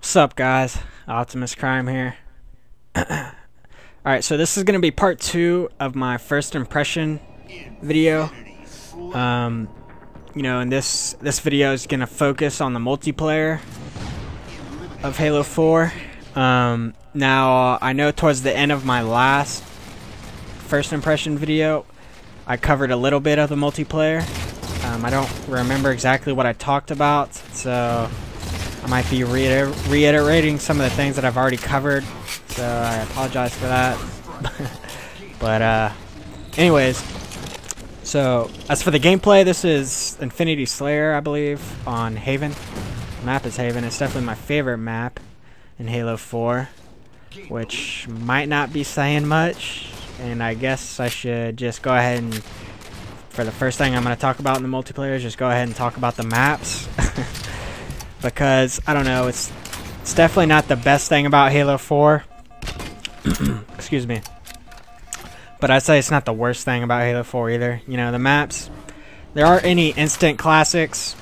What's up, guys? Optimus Crime here. Alright, so this is going to be part 2 of my first impression video. And this video is going to focus on the multiplayer of Halo 4. Now, I know towards the end of my last first impression video, I covered a little bit of the multiplayer. I don't remember exactly what I talked about, so I might be reiterating some of the things that I've already covered, so I apologize for that. But anyways, so as for the gameplay, this is Infinity Slayer, I believe, on Haven. The map is Haven. It's definitely my favorite map in Halo 4, which might not be saying much, and I guess I should just go ahead and, for the first thing I'm going to talk about in the multiplayer, is just go ahead and talk about the maps. Because, I don't know, it's definitely not the best thing about Halo 4. Excuse me. But I'd say it's not the worst thing about Halo 4 either. You know, the maps, there aren't any instant classics.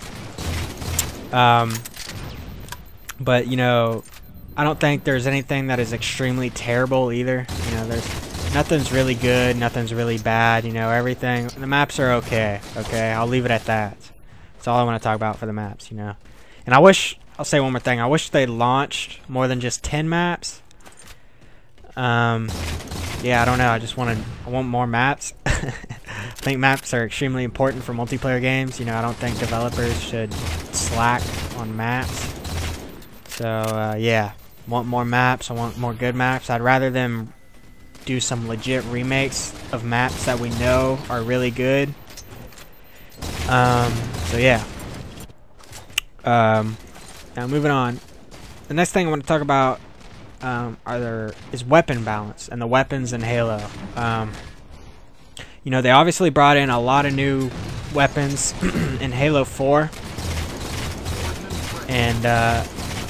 But, you know, I don't think there's anything that is extremely terrible either. You know, nothing's really good, nothing's really bad, you know, everything. The maps are okay, I'll leave it at that. That's all I want to talk about for the maps, you know. And I'll say one more thing, I wish they launched more than just 10 maps. Yeah, I don't know, I want more maps. I think maps are extremely important for multiplayer games, you know. I don't think developers should slack on maps. So, yeah, I want more maps, I want more good maps. I'd rather them do some legit remakes of maps that we know are really good. So yeah. Now moving on. The next thing I want to talk about is weapon balance and the weapons in Halo. You know, they obviously brought in a lot of new weapons in Halo 4. And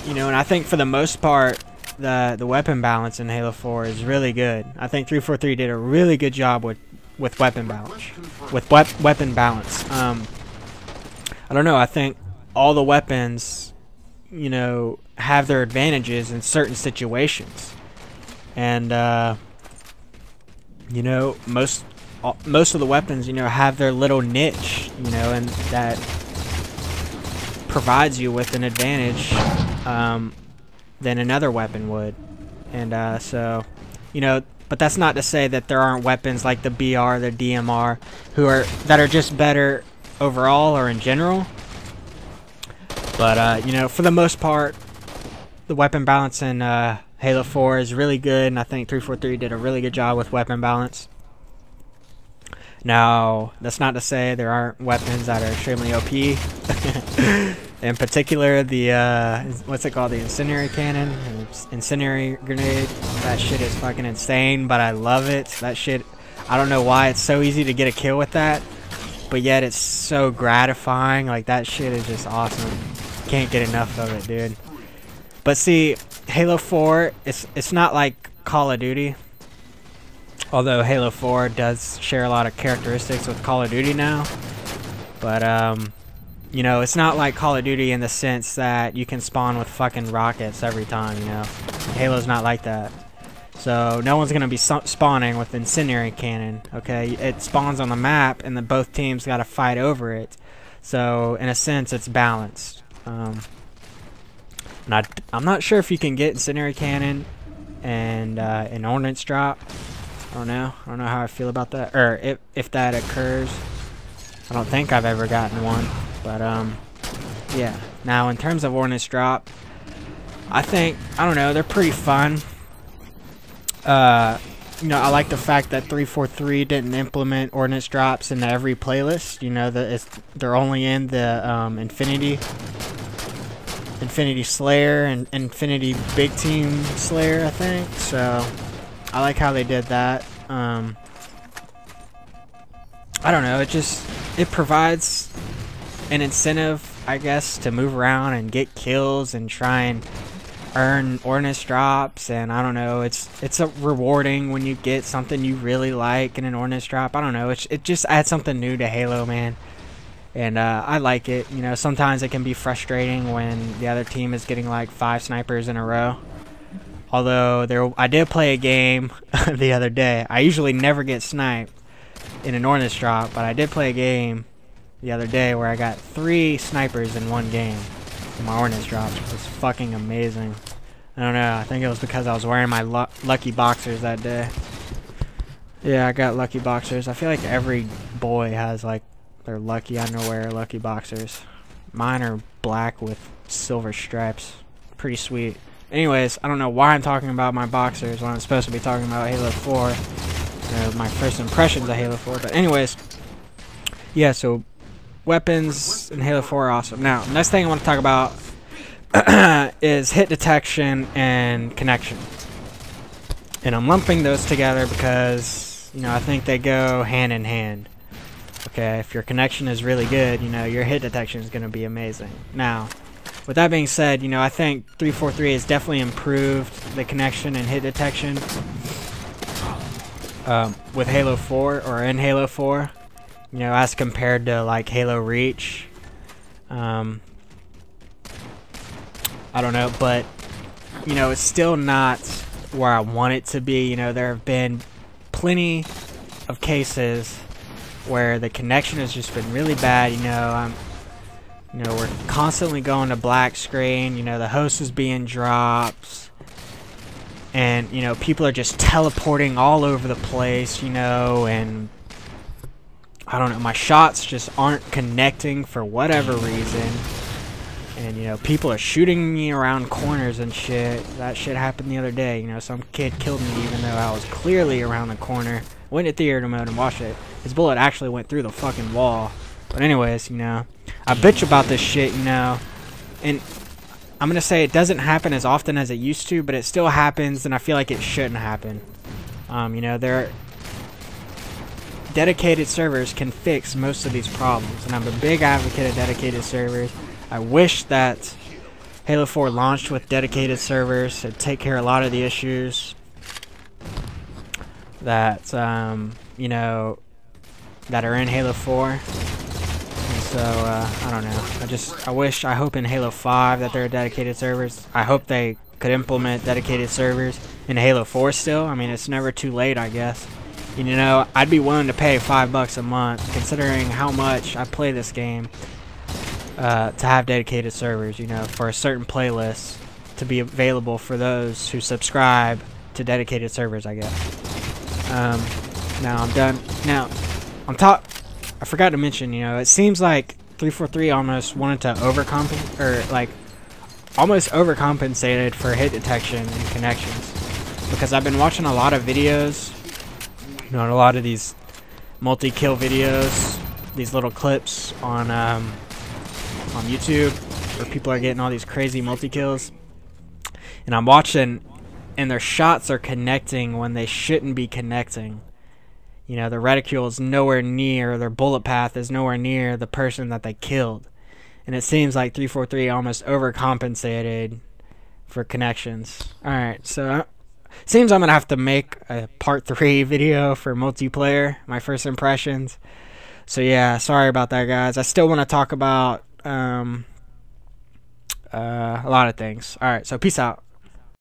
you know, and I think for the most part the weapon balance in Halo 4 is really good. I think 343 did a really good job with weapon balance. I don't know, I think all the weapons, you know, have their advantages in certain situations. And you know, most of the weapons, you know, have their little niche, you know, and that provides you with an advantage than another weapon would. And so, you know, but that's not to say that there aren't weapons like the BR, the DMR, that are just better overall or in general. But you know, for the most part, the weapon balance in Halo 4 is really good, and I think 343 did a really good job with weapon balance. Now, that's not to say there aren't weapons that are extremely OP. In particular, the what's it called? The incendiary cannon, incendiary grenade. That shit is fucking insane, but I love it. That shit, I don't know why it's so easy to get a kill with that, but yet it's so gratifying. Like, that shit is just awesome. Can't get enough of it, dude. But see, Halo 4, it's not like Call of Duty. Although Halo 4 does share a lot of characteristics with Call of Duty now. But, you know, it's not like Call of Duty in the sense that you can spawn with fucking rockets every time, you know. Halo's not like that. So, no one's going to be spawning with incendiary cannon, okay? It spawns on the map, and then both teams got to fight over it. So, in a sense, it's balanced. And I'm not sure if you can get incendiary cannon and an ordnance drop. I don't know how I feel about that, or if that occurs. I don't think I've ever gotten one, but yeah. Now, in terms of ordnance drop, I don't know, they're pretty fun. You know, I like the fact that 343 didn't implement ordnance drops into every playlist. You know, they're only in the Infinity Slayer and Infinity Big Team Slayer, I think. So I like how they did that. I don't know, it provides an incentive, I guess, to move around and get kills and try and earn ordnance drops. And I don't know, it's a rewarding when you get something you really like in an ordnance drop. I don't know, it just adds something new to Halo, man. And I like it. You know, sometimes it can be frustrating when the other team is getting like 5 snipers in a row. Although I did play a game the other day. I usually never get sniped in an Ordnance drop, but I did play a game the other day where I got 3 snipers in one game in my Ordnance drops. It was fucking amazing. I don't know, I think it was because I was wearing my lucky boxers that day. Yeah, I got lucky boxers. I feel like every boy has like their lucky underwear, lucky boxers. Mine are black with silver stripes. Pretty sweet. Anyways, I don't know why I'm talking about my boxers when I'm supposed to be talking about Halo 4. My first impressions of Halo 4. But anyways, yeah, so weapons in Halo 4 are awesome. Now, next thing I want to talk about is hit detection and connection. And I'm lumping those together because, you know, I think they go hand in hand. Okay, if your connection is really good, you know, your hit detection is going to be amazing. Now, with that being said, you know, I think 343 has definitely improved the connection and hit detection with Halo 4, or in Halo 4, you know, as compared to like Halo Reach. I don't know, but you know, it's still not where I want it to be. You know, there have been plenty of cases where the connection has just been really bad. You know, we're constantly going to black screen. You know, the host is being dropped, and you know, people are just teleporting all over the place. You know, and I don't know, my shots just aren't connecting for whatever reason. And, you know, people are shooting me around corners and shit. That shit happened the other day. You know, some kid killed me even though I was clearly around the corner. Went to theater mode and watched it. His bullet actually went through the fucking wall. But anyways, you know, I bitch about this shit, you know. And I'm going to say it doesn't happen as often as it used to, but it still happens, and I feel like it shouldn't happen. You know, dedicated servers can fix most of these problems. And I'm a big advocate of dedicated servers. I wish that Halo 4 launched with dedicated servers to take care of a lot of the issues that, you know, that are in Halo 4. And so, I don't know. I hope in Halo 5 that there are dedicated servers. I hope they could implement dedicated servers in Halo 4 still. I mean, it's never too late, I guess. You know, I'd be willing to pay $5 a month, considering how much I play this game. To have dedicated servers, you know, for a certain playlist to be available for those who subscribe to dedicated servers, I guess. Now I'm done. Now, I forgot to mention, you know, it seems like 343 almost wanted to overcompensate, or like almost overcompensated for hit detection and connections, because I've been watching a lot of videos, you know, a lot of these multi-kill videos, these little clips on YouTube where people are getting all these crazy multi-kills, and I'm watching, and their shots are connecting when they shouldn't be connecting. You know, the reticule is nowhere near, their bullet path is nowhere near the person that they killed, and it seems like 343 almost overcompensated for connections. Alright, so seems I'm gonna have to make a part 3 video for multiplayer, my first impressions. So yeah, sorry about that, guys. I still want to talk about a lot of things. Alright, so peace out.